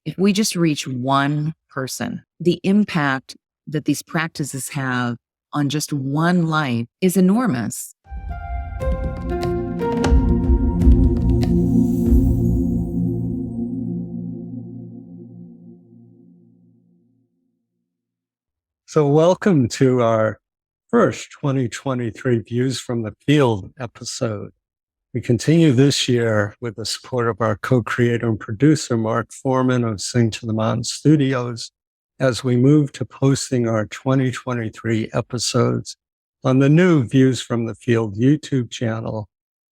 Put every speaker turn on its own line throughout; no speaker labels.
if we just reach one person, the impact that these practices have on just one life is enormous.
So welcome to our first 2023 Views from the Field episode. We continue this year with the support of our co-creator and producer, Mark Foreman of Sing to the Mountain Studios, as we move to posting our 2023 episodes on the new Views from the Field YouTube channel.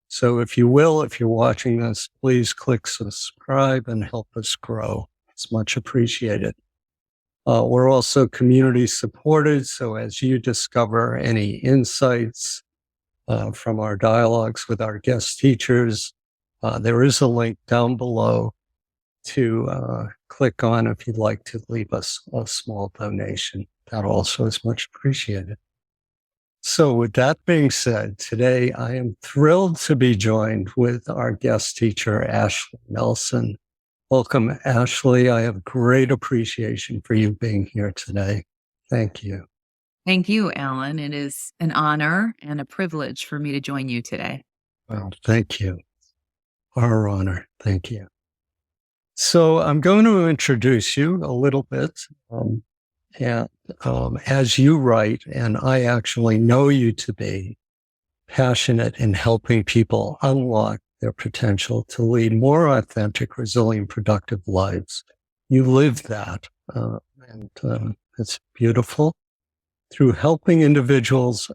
So if you're watching this, please click subscribe and help us grow. It's much appreciated. We're also community supported, so as you discover any insights from our dialogues with our guest teachers, there is a link down below to click on if you'd like to leave us a small donation. That also is much appreciated. So with that being said, today I am thrilled to be joined with our guest teacher, Ashley Nelson. Welcome, Ashley. I have great appreciation for you being here today. Thank you.
Thank you, Alan. It is an honor and a privilege for me to join you today.
Well, thank you. Our honor. Thank you. So I'm going to introduce you a little bit. As you write, and I actually know you to be passionate in helping people unlock their potential to lead more authentic, resilient, productive lives. You live that, and it's beautiful. Through helping individuals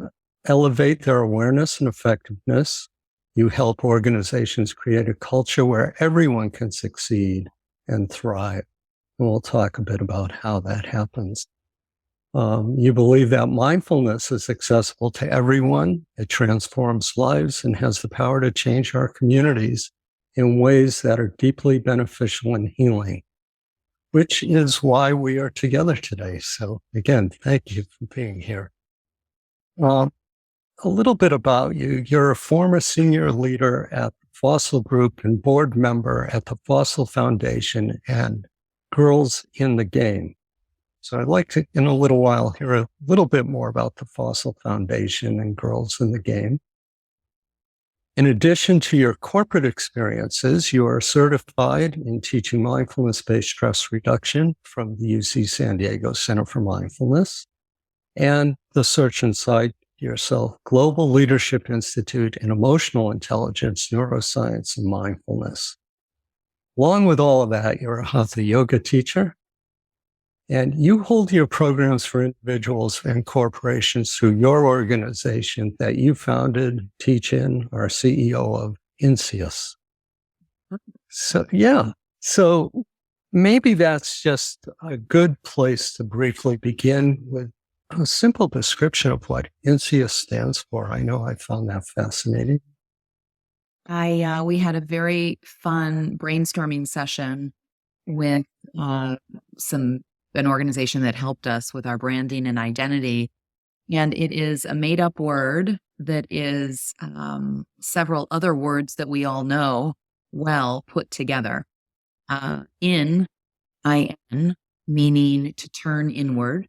elevate their awareness and effectiveness, you help organizations create a culture where everyone can succeed and thrive. And we'll talk a bit about how that happens. You believe that mindfulness is accessible to everyone. It transforms lives and has the power to change our communities in ways that are deeply beneficial and healing, which is why we are together today. So again, thank you for being here. A little bit about you. You're a former senior leader at the Fossil Group and board member at the Fossil Foundation and Girls in the Game. So I'd like to, in a little while, hear a little bit more about the Fossil Foundation and Girls in the Game. In addition to your corporate experiences, you are certified in teaching mindfulness based stress reduction from the UC SanDiego Center for Mindfulness and the Search Inside Yourself Global Leadership Institute in Emotional Intelligence, Neuroscience, and Mindfulness. Along with all of that, you're a hatha yoga teacher, and you hold your programs for individuals and corporations through your organization that you founded, teach in, are CEO of Inseus. So maybe that's just a good place to briefly begin with a simple description of what Inseus stands for. I know I found that fascinating.
We had a very fun brainstorming session with an organization that helped us with our branding and identity. And it is a made-up word that is several other words that we all know well put together. In, I-N, meaning to turn inward.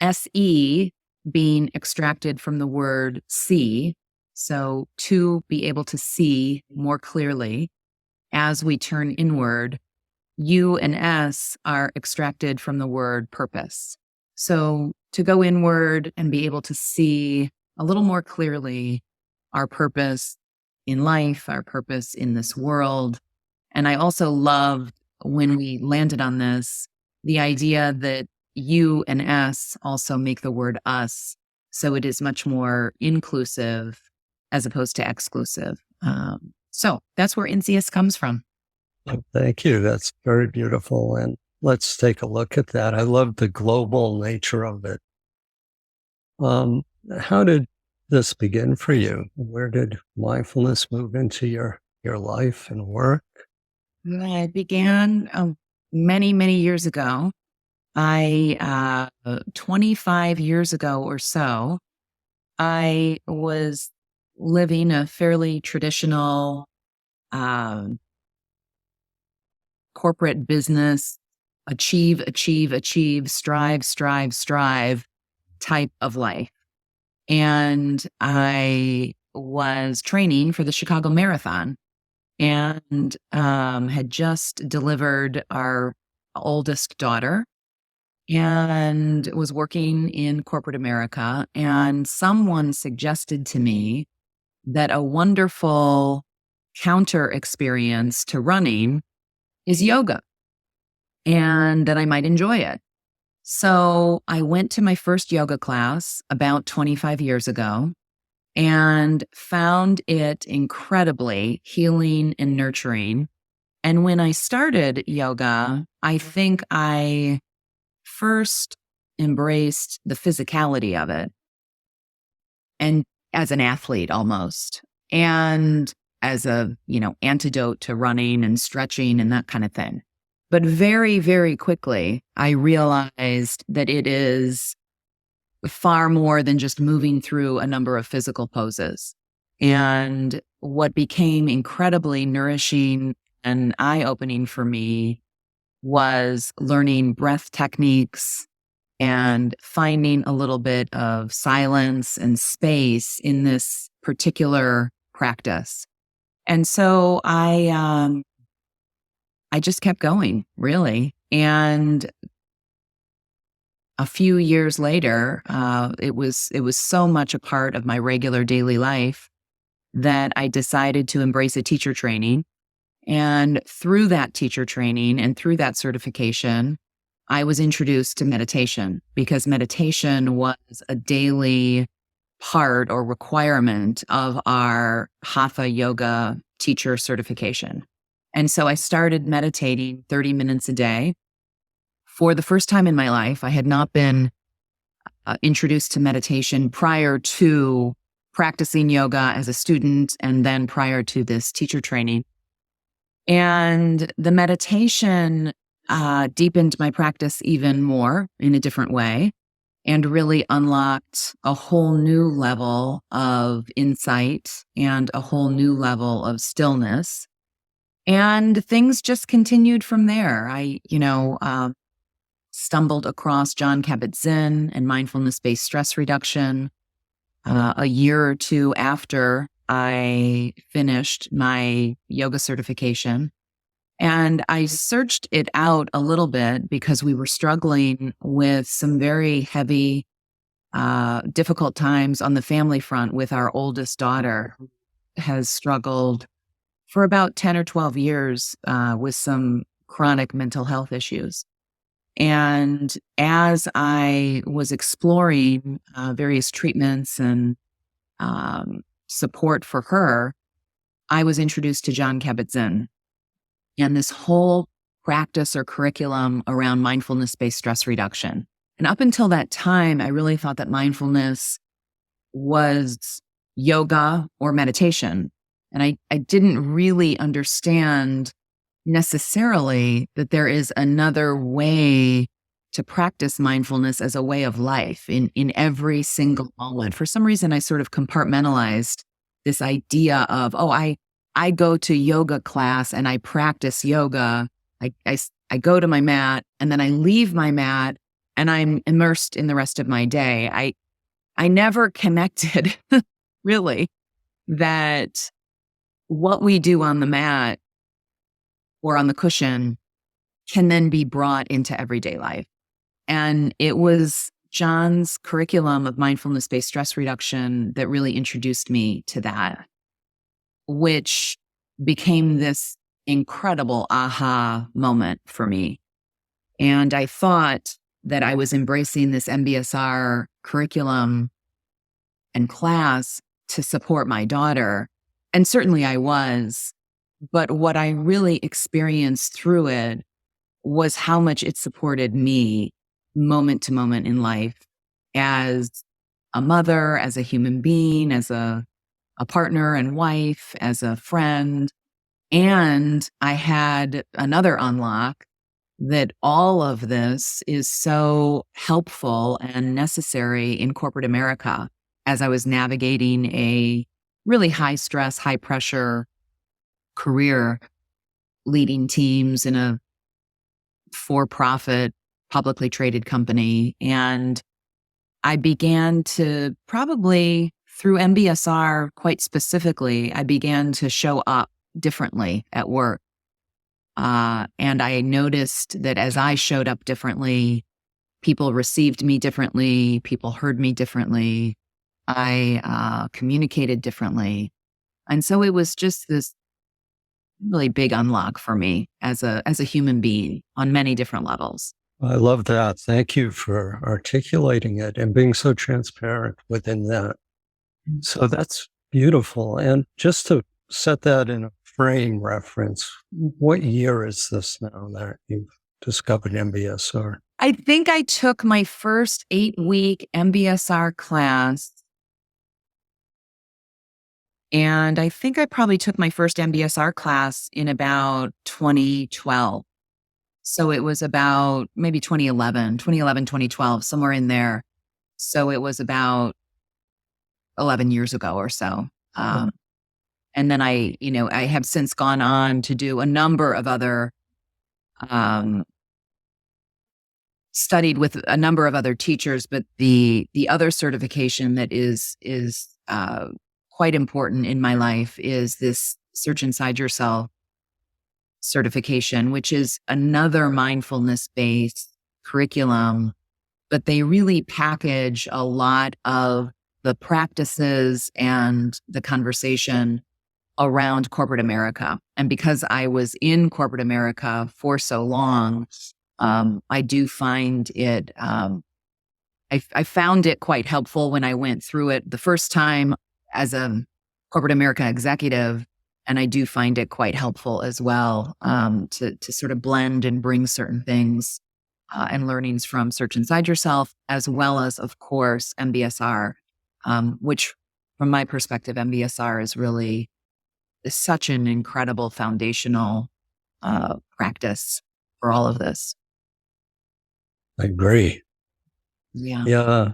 S-E being extracted from the word see, so to be able to see more clearly as we turn inward. U and S are extracted from the word purpose. So to go inward and be able to see a little more clearly our purpose in life, our purpose in this world. And I also loved when we landed on this, the idea that U and S also make the word us. So it is much more inclusive as opposed to exclusive. So that's where Inseus comes from.
Thank you. That's very beautiful. And let's take a look at that. I love the global nature of it. How did this begin for you? Where did mindfulness move into your life and work?
It began many, many years ago. 25 years ago or so, I was living a fairly traditional corporate business, achieve, strive type of life. And I was training for the Chicago Marathon and had just delivered our oldest daughter and was working in corporate America. And someone suggested to me that a wonderful counter experience to running is yoga and that I might enjoy it. So I went to my first yoga class about 25 years ago and found it incredibly healing and nurturing. And when I started yoga, I think I first embraced the physicality of it, and as an athlete almost, and as a, antidote to running and stretching and that kind of thing. But very, very quickly, I realized that it is far more than just moving through a number of physical poses. And what became incredibly nourishing and eye-opening for me was learning breath techniques and finding a little bit of silence and space in this particular practice. And so I just kept going, really. And a few years later, it was so much a part of my regular daily life that I decided to embrace a teacher training. And through that teacher training and through that certification, I was introduced to meditation, because meditation was a daily part or requirement of our hatha yoga teacher certification. And so I started meditating 30 minutes a day. For the first time in my life, I had not been introduced to meditation prior to practicing yoga as a student and then prior to this teacher training. And the meditation deepened my practice even more in a different way and really unlocked a whole new level of insight and a whole new level of stillness. And things just continued from there. I, stumbled across Jon Kabat-Zinn and Mindfulness Based Stress Reduction a year or two after I finished my yoga certification. And I searched it out a little bit because we were struggling with some very heavy, difficult times on the family front with our oldest daughter, who has struggled for about 10 or 12 years with some chronic mental health issues. And as I was exploring various treatments and support for her, I was introduced to Jon Kabat-Zinn and this whole practice or curriculum around mindfulness-based stress reduction. And up until that time, I really thought that mindfulness was yoga or meditation. And I didn't really understand necessarily that there is another way to practice mindfulness as a way of life in every single moment. For some reason, I sort of compartmentalized this idea of, I go to yoga class and I practice yoga. I go to my mat and then I leave my mat and I'm immersed in the rest of my day. I never connected really that what we do on the mat or on the cushion can then be brought into everyday life. And it was Jon's curriculum of mindfulness-based stress reduction that really introduced me to that, which became this incredible aha moment for me. And I thought that I was embracing this MBSR curriculum and class to support my daughter. And certainly I was. But what I really experienced through it was how much it supported me moment to moment in life as a mother, as a human being, as a partner and wife, as a friend. And I had another unlock that all of this is so helpful and necessary in corporate America as I was navigating a really high stress, high pressure career, leading teams in a for-profit, publicly traded company. And I began to probably through MBSR, quite specifically, I began to show up differently at work. And I noticed that as I showed up differently, people received me differently, people heard me differently, I communicated differently. And so it was just this really big unlock for me as a human being on many different levels.
I love that. Thank you for articulating it and being so transparent within that. So that's beautiful. And just to set that in a frame reference, what year is this now that you've discovered MBSR?
I think I took my first 8-week MBSR class, and I think I probably took my first MBSR class in about 2012. So it was about maybe 2011, 2012, somewhere in there. So it was about 11 years ago or so. And then I have since gone on to do a number of other, studied with a number of other teachers, but the other certification that is quite important in my life is this Search Inside Yourself certification, which is another mindfulness-based curriculum, but they really package a lot of the practices and the conversation around corporate America. And because I was in corporate America for so long, I do find it, I found it quite helpful when I went through it the first time as a corporate America executive. And I do find it quite helpful as well, to sort of blend and bring certain things and learnings from Search Inside Yourself, as well as, of course, MBSR, which from my perspective, MBSR is such an incredible foundational practice for all of this.
I agree.
Yeah.
Yeah.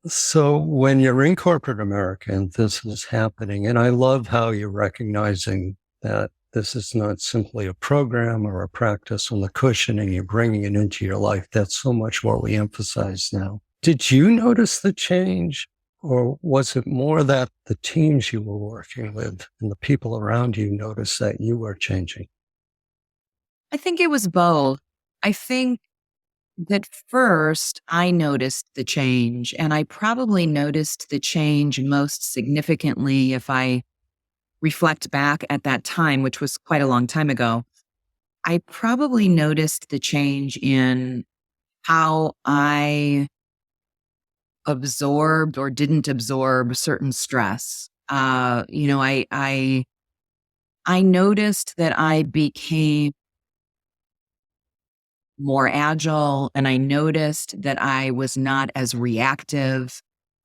So when you're in corporate America and this is happening, and I love how you're recognizing that this is not simply a program or a practice on the cushion and you're bringing it into your life. That's so much what we emphasize now. Did you notice the change, or was it more that the teams you were working with and the people around you noticed that you were changing?
I think it was both. I think that first I noticed the change, and I probably noticed the change most significantly if I reflect back at that time, which was quite a long time ago. I probably noticed the change in how I absorbed or didn't absorb certain stress. I noticed that I became more agile, and I noticed that I was not as reactive,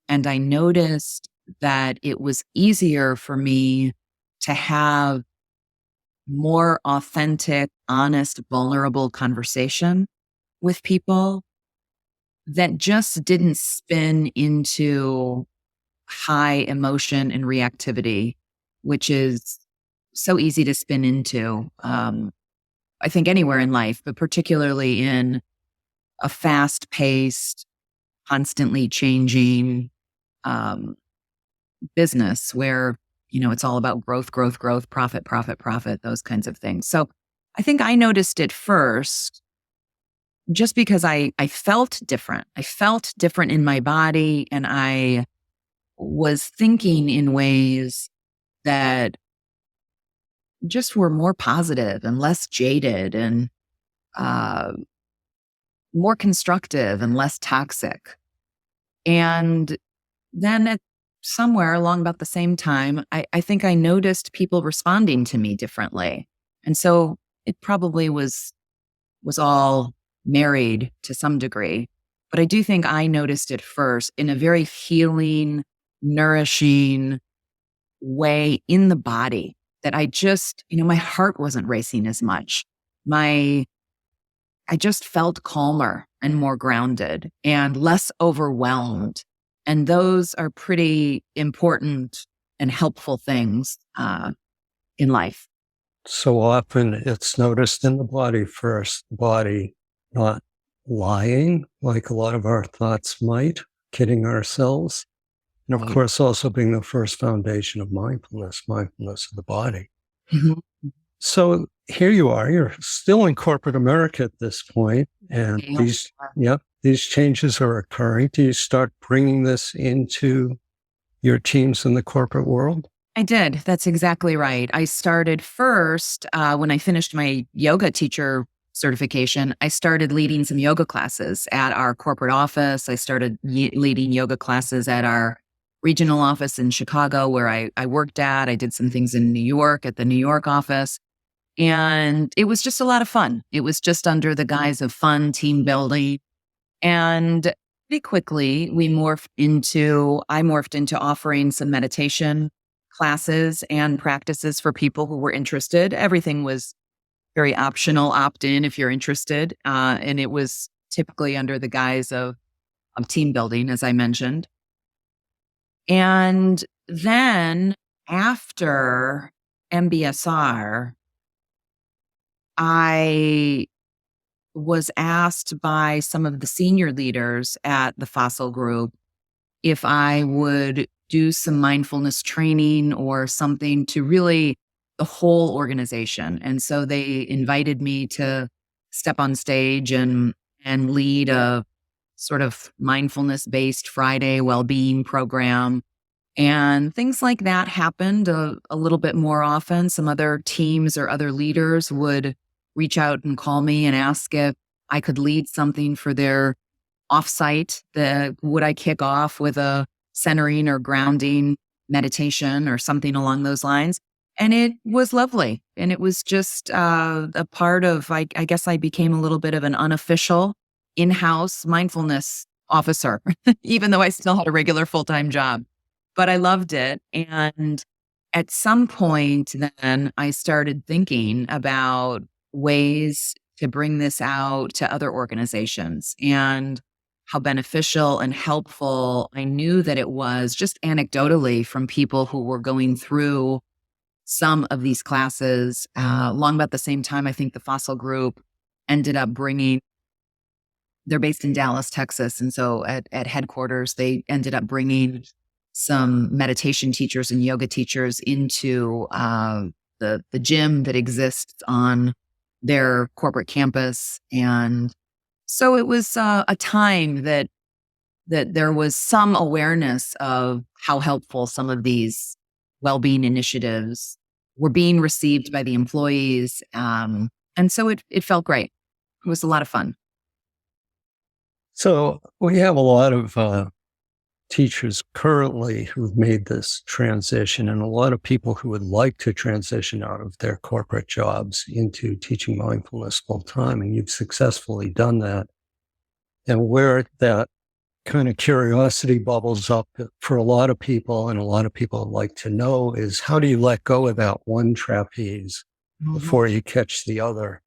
and I noticed that it was easier for me to have more authentic, honest, vulnerable conversation with people that just didn't spin into high emotion and reactivity, which is so easy to spin into. I think anywhere in life, but particularly in a fast-paced, constantly changing business where, it's all about growth, profit, those kinds of things. So I think I noticed it first just because I felt different. I felt different in my body, and I was thinking in ways that just were more positive and less jaded and more constructive and less toxic. And then somewhere along about the same time, I think I noticed people responding to me differently. And so it probably was all married to some degree. But I do think I noticed it first in a very healing, nourishing way in the body, that I just, my heart wasn't racing as much. I just felt calmer and more grounded and less overwhelmed. And those are pretty important and helpful things in life.
So often it's noticed in the body first, the body not lying like a lot of our thoughts might, kidding ourselves. And of course, also being the first foundation of mindfulness of the body.
Mhm.
So here you are, you're still in corporate America at this point, and these changes are occurring. Do you start bringing this into your teams in the corporate world?
I did. That's exactly right. I started first when I finished my yoga teacher certification. I started leading some yoga classes at our corporate office. I started leading yoga classes at our regional office in Chicago, where I worked at. I did some things in New York at the New York office. And it was just a lot of fun. It was just under the guise of fun, team building. And pretty quickly, I morphed into offering some meditation classes and practices for people who were interested. Everything was very optional, opt in if you're interested. And it was typically under the guise of team building, as I mentioned. And then after MBSR, I was asked by some of the senior leaders at the Fossil Group if I would do some mindfulness training or something to really the whole organization. And so they invited me to step on stage and lead a sort of mindfulness based Friday well-being program. And things like that happened a little bit more often. Some other teams or other leaders would reach out and call me and ask if I could lead something for their offsite. Would I kick off with a centering or grounding meditation or something along those lines? And it was lovely. And it was just a part of, I guess I became a little bit of an unofficial in-house mindfulness officer, even though I still had a regular full-time job. But I loved it. And at some point, then I started thinking about ways to bring this out to other organizations and how beneficial and helpful I knew that it was, just anecdotally, from people who were going through some of these classes. Long about the same time, I think the Fossil Group ended up they're based in Dallas, Texas. And so at headquarters, they ended up bringing some meditation teachers and yoga teachers into the gym that exists on their corporate campus. And so it was a time that there was some awareness of how helpful some of these well-being initiatives were being received by the employees. And so it felt great. It was a lot of fun.
So we have a lot of teachers currently who've made this transition, and a lot of people who would like to transition out of their corporate jobs into teaching mindfulness full time. And you've successfully done that. And where that kind of curiosity bubbles up for a lot of people, and a lot of people would like to know, is how do you let go of that one trapeze before you catch the other?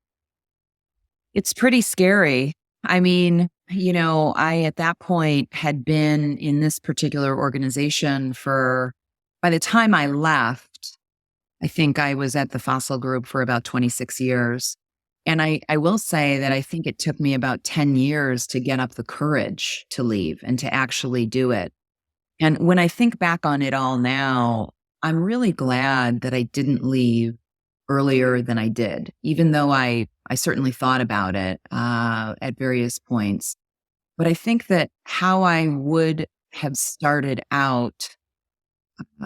It's pretty scary. I mean, I at that point had been in this particular organization by the time I left, I think I was at the Fossil Group for about 26 years. And I will say that I think it took me about 10 years to get up the courage to leave and to actually do it. And when I think back on it all now, I'm really glad that I didn't leave earlier than I did, even though I certainly thought about it at various points. But I think that how I would have started out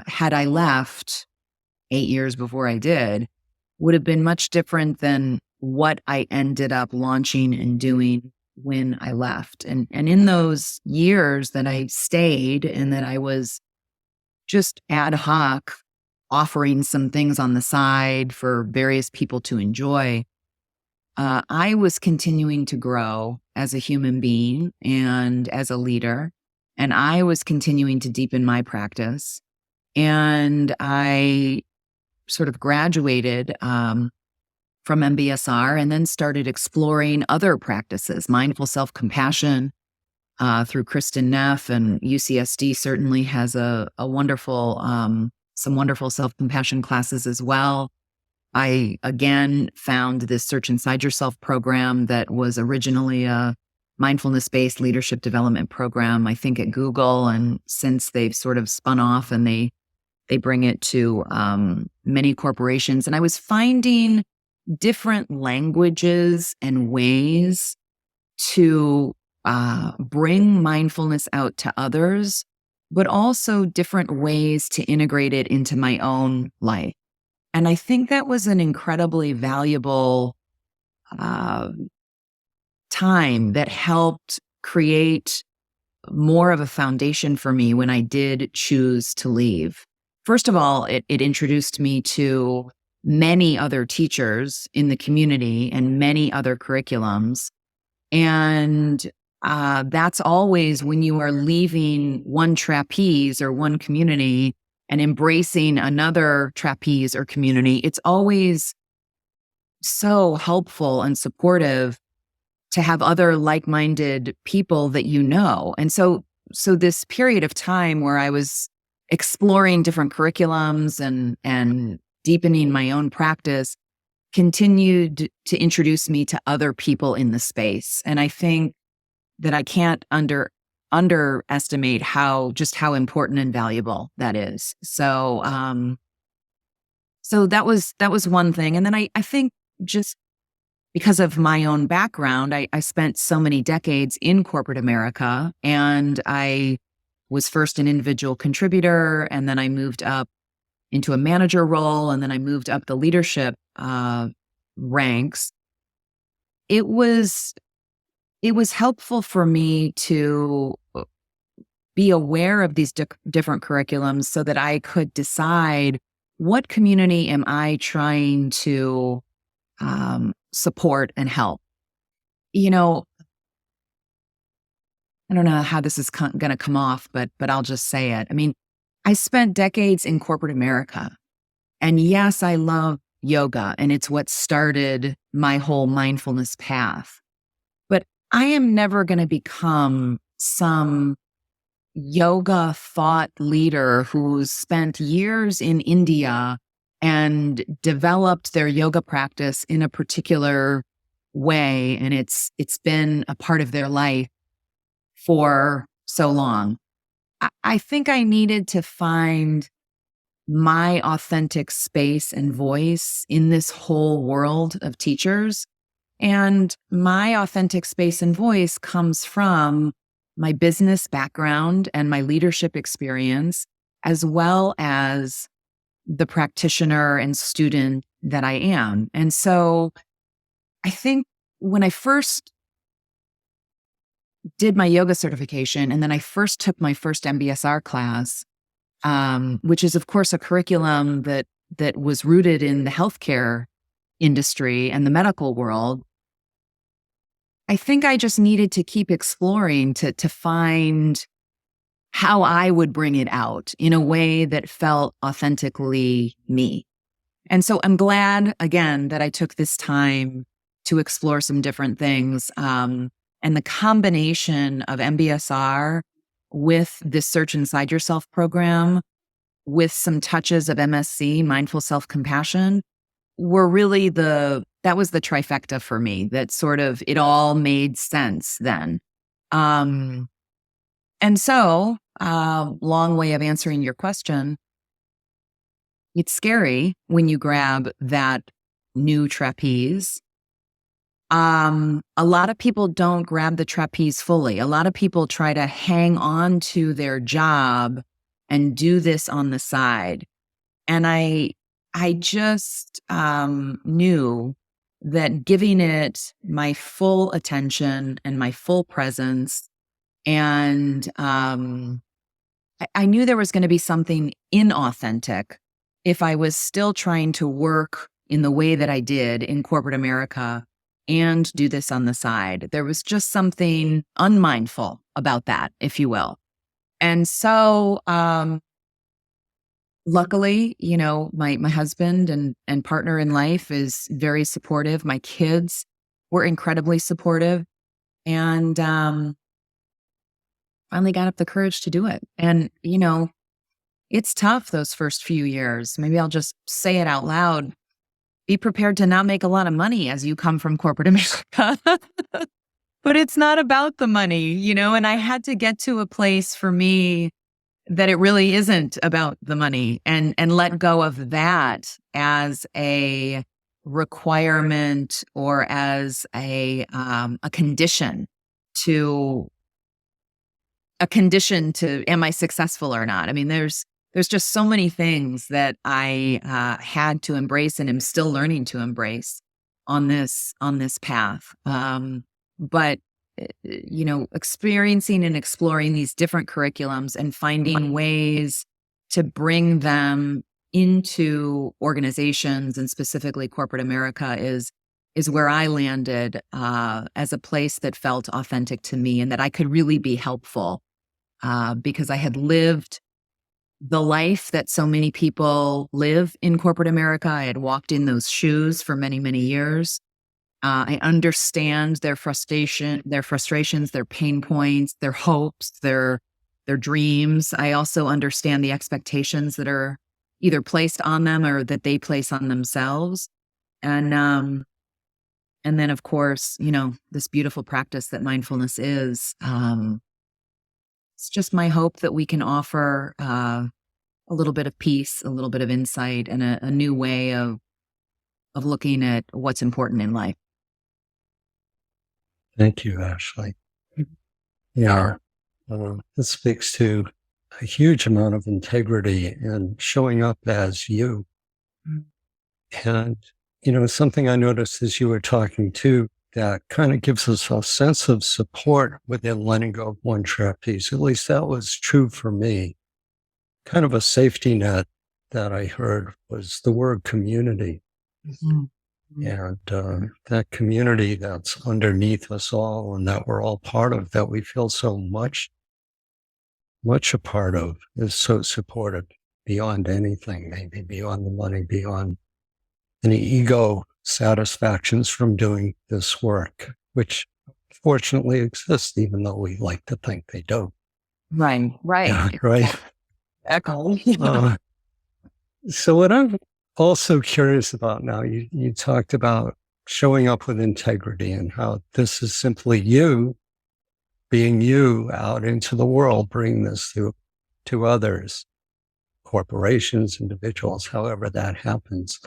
had I left 8 years before I did would have been much different than what I ended up launching and doing when I left. And in those years that I stayed and that I was just ad hoc offering some things on the side for various people to enjoy, I was continuing to grow as a human being and as a leader. And I was continuing to deepen my practice. And I sort of graduated from MBSR and then started exploring other practices. Mindful self-compassion through Kristen Neff, and UCSD certainly has a wonderful, some wonderful self-compassion classes as well. I again found this Search Inside Yourself program that was originally a mindfulness based leadership development program, I think at Google. And since they've sort of spun off and they bring it to many corporations. And I was finding different languages and ways to bring mindfulness out to others, but also different ways to integrate it into my own life. And I think that was an incredibly valuable time that helped create more of a foundation for me when I did choose to leave. First of all, it introduced me to many other teachers in the community and many other curriculums. And that's always when you are leaving one trapeze or one community and embracing another trapeze or community, it's always so helpful and supportive to have other like-minded people that you know. And so this period of time where I was exploring different curriculums and deepening my own practice continued to introduce me to other people in the space. And I think that I can't underestimate how important and valuable that is. So that was one thing. And then I think just because of my own background, I spent so many decades in corporate America, and I was first an individual contributor, and then I moved up into a manager role, and then I moved up the leadership ranks. It was helpful for me to be aware of these different curriculums so that I could decide what community am I trying to support and help. You know, I don't know how this is going to come off, but I'll just say it. I mean, I spent decades in corporate America, and yes, I love yoga, and it's what started my whole mindfulness path. But I am never going to become some yoga thought leader who's spent years in India and developed their yoga practice in a particular way, and it's been a part of their life for so long. I think I needed to find my authentic space and voice in this whole world of teachers. And my authentic space and voice comes from my business background and my leadership experience, as well as the practitioner and student that I am. And so I think when I first did my yoga certification, and then I first took my first MBSR class, which is, of course, a curriculum that was rooted in the healthcare industry and the medical world, I think I just needed to keep exploring to find how I would bring it out in a way that felt authentically me. And so I'm glad, again, that I took this time to explore some different things. And the combination of MBSR with this Search Inside Yourself program, with some touches of MSC, Mindful Self-Compassion, were really that was the trifecta for me. That sort of, it all made sense then. And so, long way of answering your question. It's scary when you grab that new trapeze. A lot of people don't grab the trapeze fully. A lot of people try to hang on to their job and do this on the side. And I just knew that giving it my full attention and my full presence, and I knew there was going to be something inauthentic if I was still trying to work in the way that I did in corporate America and do this on the side. There was just something unmindful about that, if you will. And so, luckily, my husband and partner in life is very supportive. My kids were incredibly supportive, and finally got up the courage to do it. And, it's tough those first few years. Maybe I'll just say it out loud. be prepared to not make a lot of money as you come from corporate America. But it's not about the money, and I had to get to a place for me that it really isn't about the money, and let go of that as a requirement or as a condition to am I successful or not? I mean, there's just so many things that I had to embrace and am still learning to embrace on this path. But experiencing and exploring these different curriculums and finding ways to bring them into organizations, and specifically corporate America, is where I landed as a place that felt authentic to me and that I could really be helpful, because I had lived the life that so many people live in corporate America. I had walked in those shoes for many, many years. I understand their frustrations, their pain points, their hopes, their dreams. I also understand the expectations that are either placed on them or that they place on themselves. And then, of course, this beautiful practice that mindfulness is. It's just my hope that we can offer a little bit of peace, a little bit of insight, and a new way of looking at what's important in life.
Thank you, Ashley. Yeah, this speaks to a huge amount of integrity and showing up as you. And, something I noticed as you were talking too, that kind of gives us a sense of support within letting go of one trapeze. At least that was true for me. Kind of a safety net that I heard was the word community. Mm-hmm. And that community that's underneath us all and that we're all part of, that we feel so much a part of, is so supportive beyond anything, maybe beyond the money, beyond any ego satisfactions from doing this work, which fortunately exists, even though we like to think they don't.
Right.
Yeah, right.
Echo.
So what I'm also curious about now, you talked about showing up with integrity and how this is simply you being you out into the world, bringing this to others, corporations, individuals, however that happens.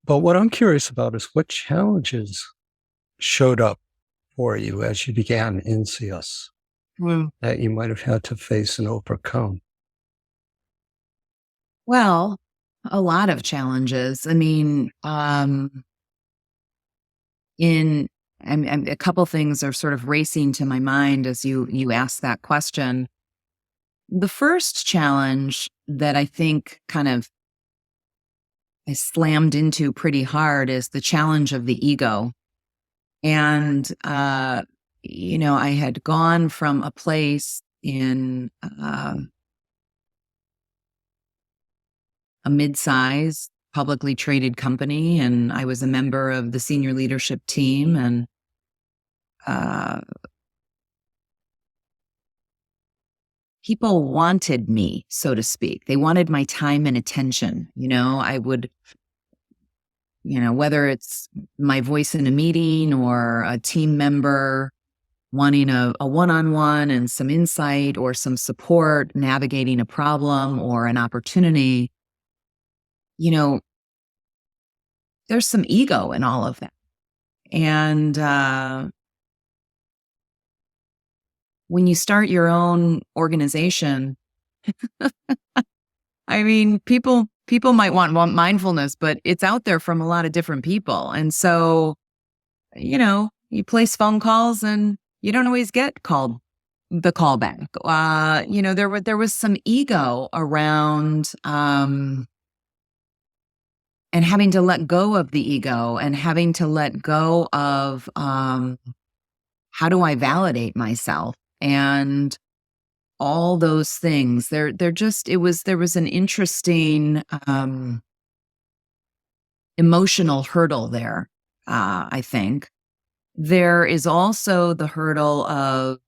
But what I'm curious about is what challenges showed up for you as you began Inseus that you might have had to face and overcome.
Well, a lot of challenges. I mean, a couple things are sort of racing to my mind as you ask that question. The first challenge that I think kind of I slammed into pretty hard is the challenge of the ego. And, I had gone from a place in a mid-sized publicly traded company, and I was a member of the senior leadership team, and people wanted me, so to speak. They wanted my time and attention. I would, whether it's my voice in a meeting or a team member wanting a one-on-one and some insight or some support, navigating a problem or an opportunity, there's some ego in all of that. And when you start your own organization, I mean, people might want mindfulness, but it's out there from a lot of different people. And so, you place phone calls and you don't always get the call back. There was some ego around, and having to let go of the ego and having to let go of, how do I validate myself? And all those things. There was an interesting emotional hurdle there, I think. There is also the hurdle of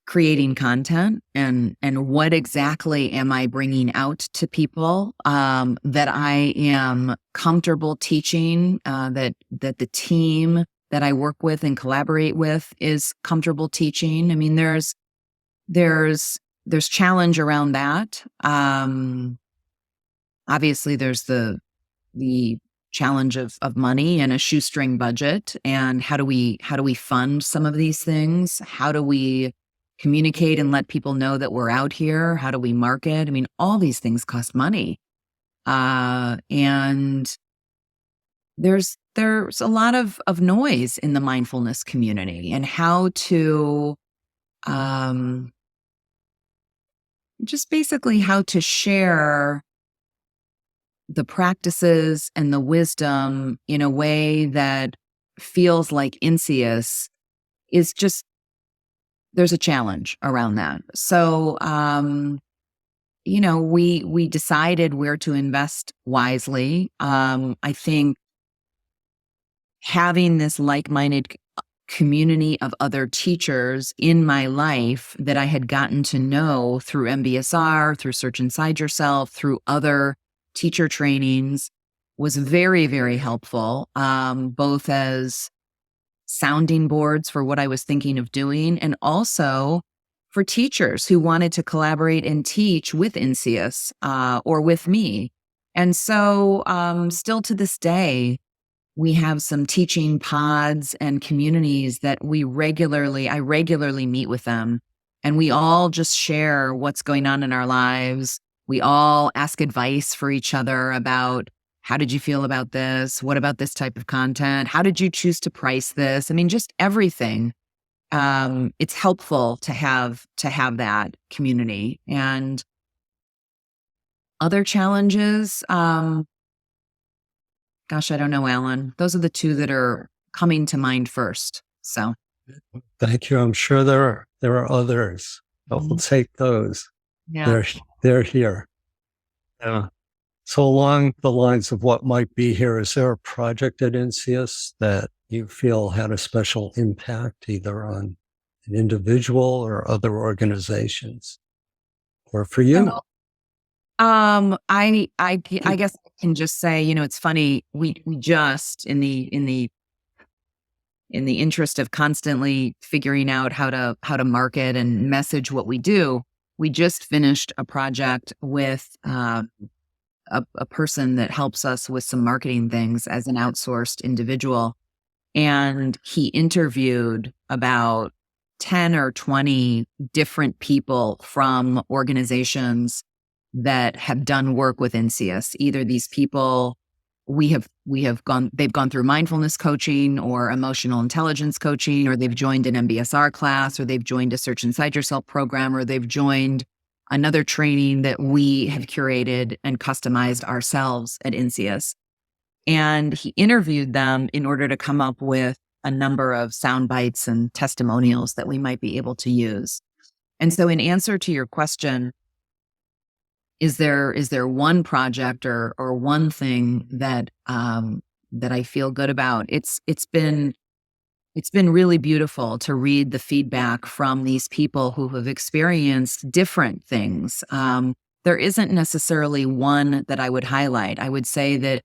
creating content and what exactly am I bringing out to people that I am comfortable teaching, that the team that I work with and collaborate with is comfortable teaching. I mean, there's challenge around that. Obviously, there's the challenge of money and a shoestring budget, and how do we fund some of these things? How do we communicate and let people know that we're out here? How do we market? I mean, all these things cost money, and there's a lot of noise in the mindfulness community, and how to just basically how to share the practices and the wisdom in a way that feels like Inseus is just, there's a challenge around that. So, we decided where to invest wisely. I think having this like-minded community of other teachers in my life that I had gotten to know through MBSR, through Search Inside Yourself, through other teacher trainings was very, very helpful, both as sounding boards for what I was thinking of doing, and also for teachers who wanted to collaborate and teach with Inseus or with me. And so still to this day, we have some teaching pods and communities that I regularly meet with them, and we all just share what's going on in our lives. We all ask advice for each other about, how did you feel about this? What about this type of content? How did you choose to price this? I mean, just everything. It's helpful to have that community. And other challenges, gosh, I don't know, Alan. Those are the two that are coming to mind first. So,
thank you. I'm sure there are others, but we'll take those.
Yeah,
they're here. So along the lines of what might be here, is there a project at Inseus that you feel had a special impact, either on an individual or other organizations, or for you?
I guess I can just say, it's funny. We just in the interest of constantly figuring out how to market and message what we do, we just finished a project with a person that helps us with some marketing things as an outsourced individual. And he interviewed about 10 or 20 different people from organizations that have done work with Inseus. Either these people they've gone through mindfulness coaching or emotional intelligence coaching, or they've joined an MBSR class, or they've joined a Search Inside Yourself program, or they've joined another training that we have curated and customized ourselves at Inseus. And he interviewed them in order to come up with a number of sound bites and testimonials that we might be able to use. And so in answer to your question, is there one project or one thing that I feel good about? It's been really beautiful to read the feedback from these people who have experienced different things. There isn't necessarily one that I would highlight. I would say that,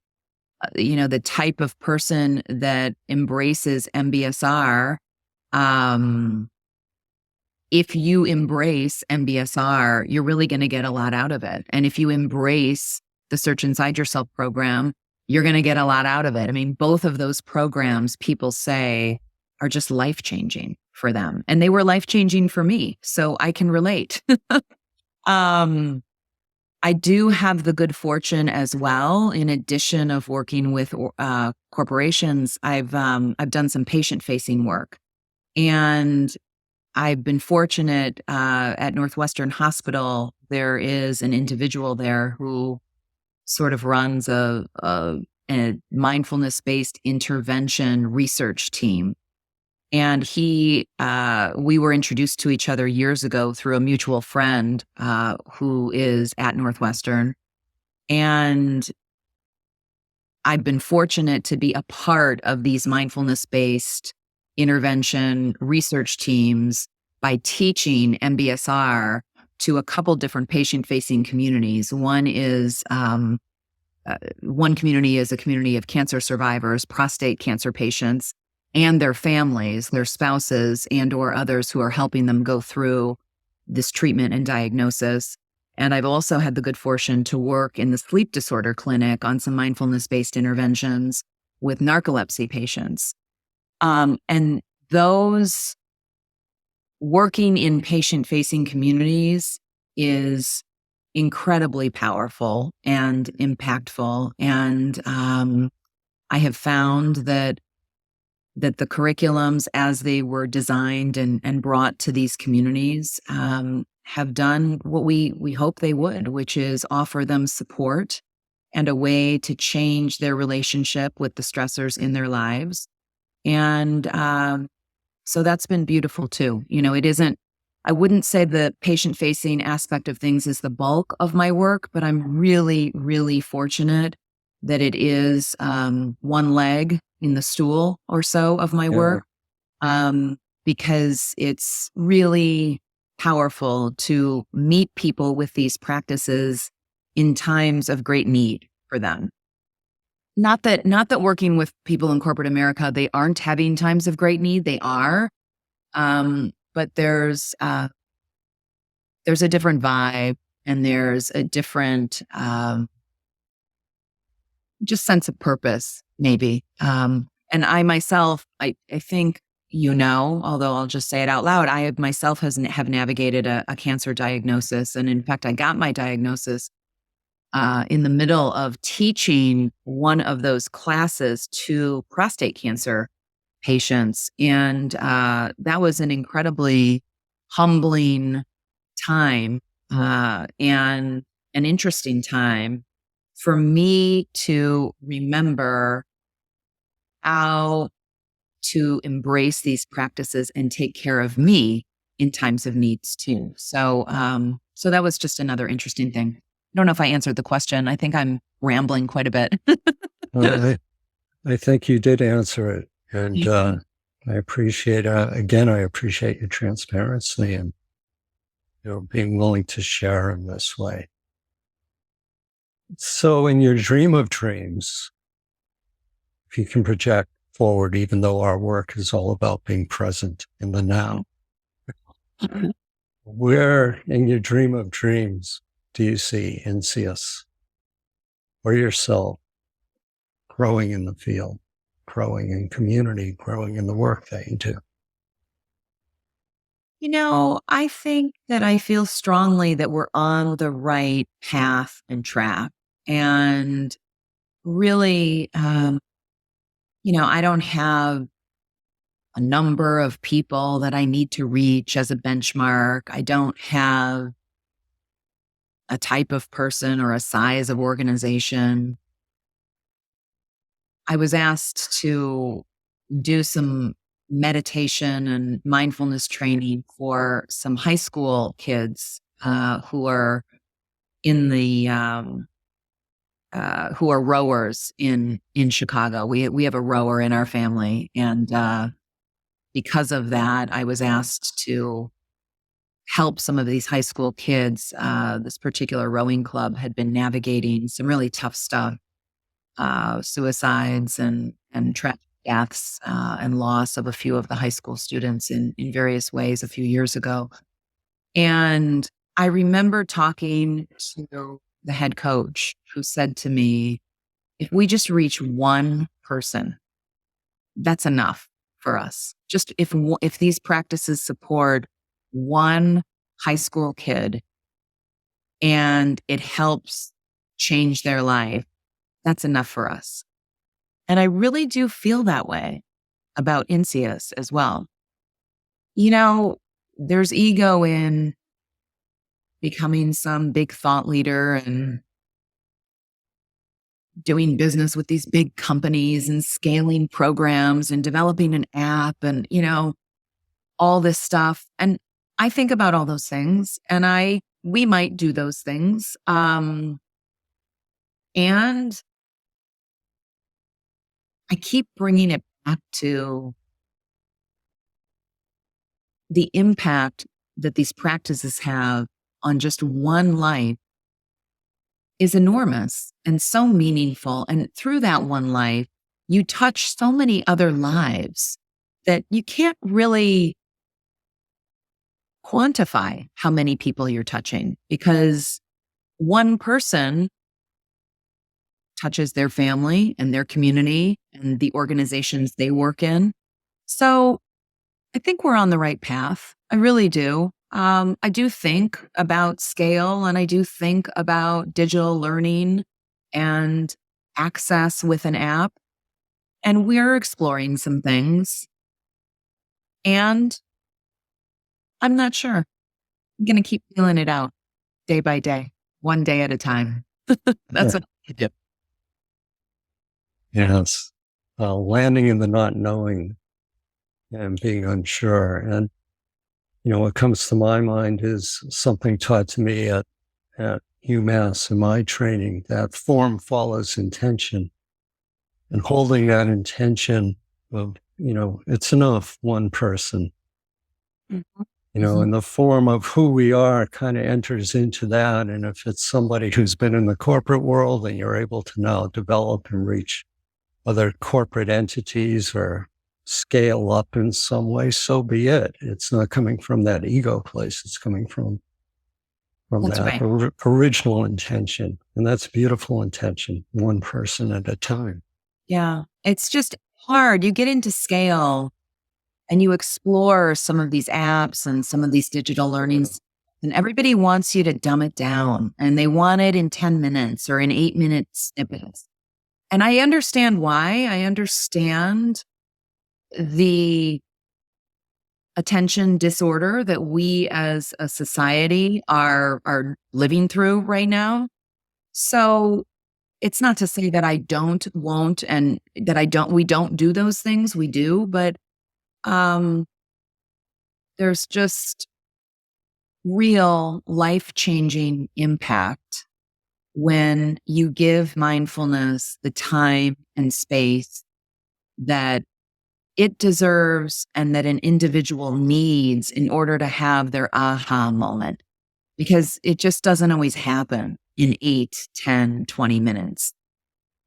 the type of person that embraces MBSR, if you embrace MBSR, you're really going to get a lot out of it. And if you embrace the Search Inside Yourself program, you're going to get a lot out of it. I mean, both of those programs, people say, are just life-changing for them. And they were life-changing for me, so I can relate. I do have the good fortune as well, in addition of working with corporations, I've done some patient-facing work. And I've been fortunate at Northwestern Hospital. There is an individual there who sort of runs a mindfulness-based intervention research team. And we were introduced to each other years ago through a mutual friend who is at Northwestern. And I've been fortunate to be a part of these mindfulness-based intervention research teams by teaching MBSR to a couple different patient-facing communities. One community is a community of cancer survivors, prostate cancer patients, and their families, their spouses, and or others who are helping them go through this treatment and diagnosis. And I've also had the good fortune to work in the sleep disorder clinic on some mindfulness-based interventions with narcolepsy patients. And those working in patient-facing communities is incredibly powerful and impactful. And I have found that the curriculums, as they were designed and brought to these communities, have done what we hope they would, which is offer them support and a way to change their relationship with the stressors in their lives. And so that's been beautiful too. I wouldn't say the patient-facing aspect of things is the bulk of my work, but I'm really, really fortunate that it is one leg in the stool or so of my work, because it's really powerful to meet people with these practices in times of great need for them. Not that working with people in corporate America, they aren't having times of great need. They are. But there's a different vibe, and there's a different just sense of purpose, maybe. And I myself, I think, although I'll just say it out loud, I myself have navigated a cancer diagnosis. And in fact, I got my diagnosis in the middle of teaching one of those classes to prostate cancer patients. And that was an incredibly humbling time and an interesting time for me to remember how to embrace these practices and take care of me in times of needs too. So that was just another interesting thing. I don't know if I answered the question. I think I'm rambling quite a bit.
I think you did answer it. And I appreciate, I appreciate your transparency and being willing to share in this way. So in your dream of dreams, if you can project forward, even though our work is all about being present in the now, where in your dream of dreams do you see Inseus or yourself growing in the field, growing in community, growing in the work that you do?
I think that I feel strongly that we're on the right path and track. And really, I don't have a number of people that I need to reach as a benchmark. I don't have a type of person or a size of organization. I was asked to do some meditation and mindfulness training for some high school kids who are in the who are rowers in Chicago. We have a rower in our family, and because of that, I was asked to help some of these high school kids. This particular rowing club had been navigating some really tough stuff, suicides and tragic deaths and loss of a few of the high school students in various ways a few years ago. And I remember talking to the head coach, who said to me, if we just reach one person, that's enough for us. Just if these practices support one high school kid and it helps change their life, that's enough for us. And I really do feel that way about Inseus as well. There's ego in becoming some big thought leader and doing business with these big companies and scaling programs and developing an app and, all this stuff. And I think about all those things, and we might do those things. And I keep bringing it back to the impact that these practices have on just one life is enormous and so meaningful. And through that one life, you touch so many other lives that you can't really quantify how many people you're touching, because one person touches their family and their community and the organizations they work in. So I think we're on the right path. I really do. I do think about scale, and I do think about digital learning and access with an app. And we're exploring some things. And I'm not sure. I'm going to keep feeling it out day by day, one day at a time. That's what I do.
Yes. Landing in the not knowing and being unsure. And, what comes to my mind is something taught to me at UMass in my training, that form follows intention. And holding that intention of, it's enough, one person,
Mhm.
and the form of who we are kind of enters into that. And if it's somebody who's been in the corporate world and you're able to now develop and reach other corporate entities or scale up in some way, so be it. It's not coming from that ego place. It's coming from
That's
that
right.
original intention. And that's beautiful intention, one person at a time.
Yeah. It's just hard. You get into scale and you explore some of these apps and some of these digital learnings, and everybody wants you to dumb it down, and they want it in 10 minutes or in 8-minute snippets. And I understand why. I understand the attention disorder that we as a society are living through right now. So it's not to say that I won't, and that we don't do those things. We do, but um, there's just real life-changing impact when you give mindfulness the time and space that it deserves and that an individual needs in order to have their aha moment, because it just doesn't always happen in 8, 10, 20 minutes.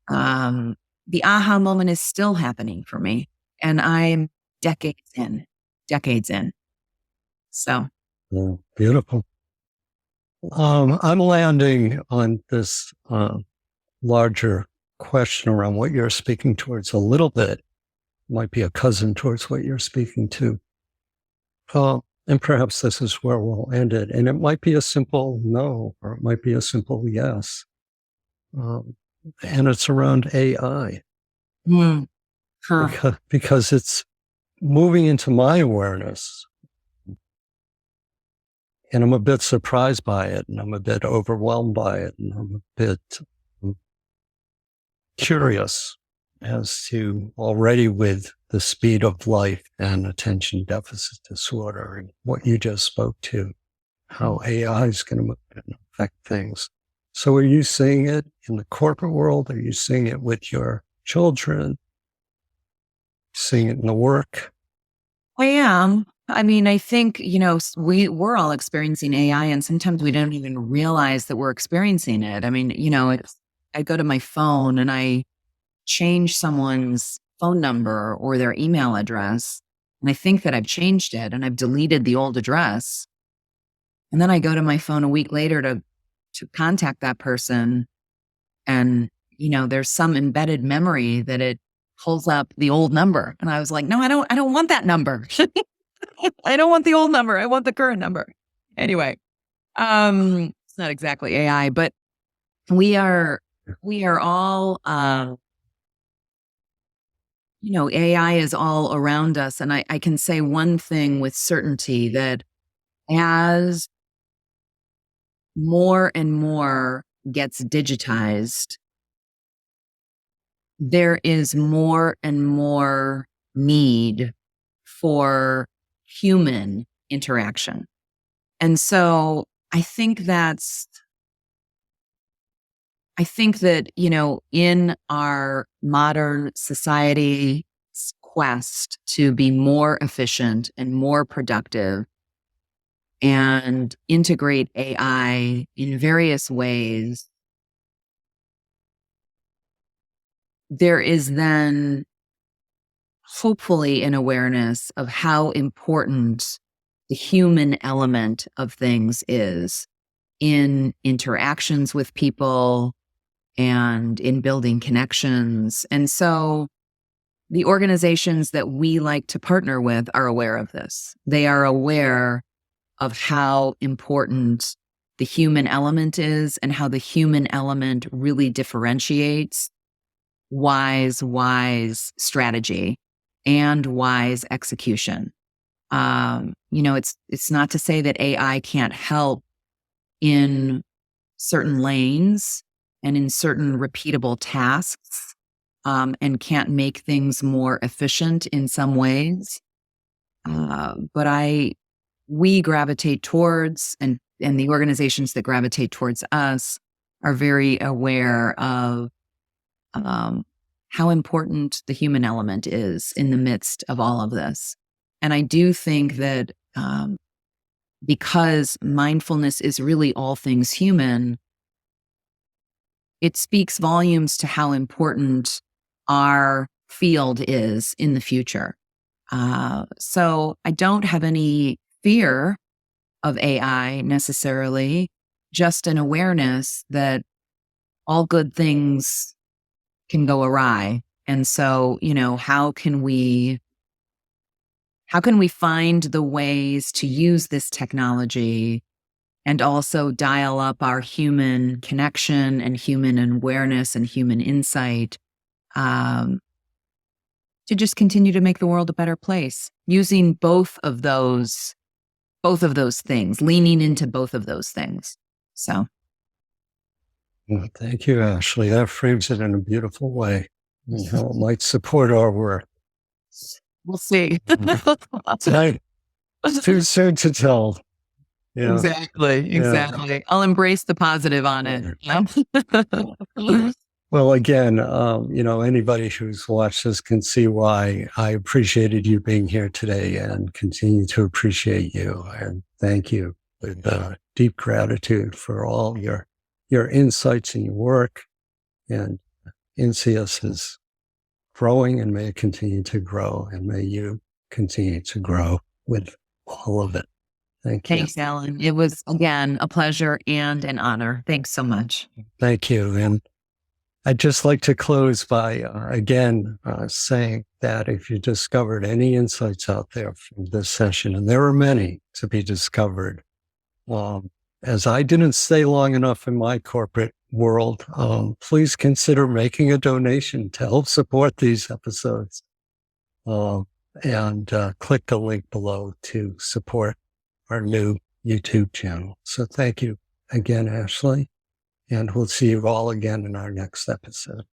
The aha moment is still happening for me, and I'm decades in. So,
Yeah, beautiful. I'm landing on this larger question around what you're speaking towards a little bit. Might be a cousin towards what you're speaking to. And perhaps this is where we'll end it. And it might be a simple no, or it might be a simple yes. And it's around AI
huh.
because it's moving into my awareness. And I'm a bit surprised by it, and I'm a bit overwhelmed by it, and I'm a bit curious as to, already with the speed of life and attention deficit disorder and what you just spoke to, how AI is going to affect things. So are you seeing it in the corporate world? Are you seeing it with your children? Seeing it in the work?
I am. I mean, I think, we're all experiencing AI, and sometimes we don't even realize that we're experiencing it. I mean, I go to my phone and I change someone's phone number or their email address, and I think that I've changed it and I've deleted the old address. And then I go to my phone a week later to contact that person, and, there's some embedded memory that it pulls up the old number. And I was like, no, I don't want that number. I don't want the old number. I want the current number. Anyway, it's not exactly AI, but we are all, AI is all around us. And I can say one thing with certainty, that as more and more gets digitized, there is more and more need for human interaction. And so I think that, in our modern society, quest to be more efficient and more productive and integrate AI in various ways, there is then hopefully an awareness of how important the human element of things is in interactions with people and in building connections. And so the organizations that we like to partner with are aware of this. They are aware of how important the human element is and how the human element really differentiates wise strategy and wise execution. It's not to say that AI can't help in certain lanes and in certain repeatable tasks, and can't make things more efficient in some ways. But we gravitate towards, and the organizations that gravitate towards us are very aware of how important the human element is in the midst of all of this. And I do think that because mindfulness is really all things human, it speaks volumes to how important our field is in the future. So I don't have any fear of AI necessarily, just an awareness that all good things can go awry. And so, how can we find the ways to use this technology and also dial up our human connection and human awareness and human insight, to just continue to make the world a better place, using both of those things, leaning into both of those things. So.
Well, thank you, Ashley. That frames it in a beautiful way and how it might support our work.
We'll see.
It's too soon to tell. Yeah.
Exactly. I'll embrace the positive on it.
Well, again, anybody who's watched this can see why I appreciated you being here today and continue to appreciate you. And thank you with deep gratitude for all your insights and your work. And Inseus is growing, and may it continue to grow, and may you continue to grow with all of it. Thank you.
Thanks, Alan. It was, again, a pleasure and an honor. Thanks so much.
Thank you. And I'd just like to close by, saying that if you discovered any insights out there from this session, and there are many to be discovered, as I didn't stay long enough in my corporate world, please consider making a donation to help support these episodes. And click the link below to support our new YouTube channel. So thank you again, Ashley, and we'll see you all again in our next episode.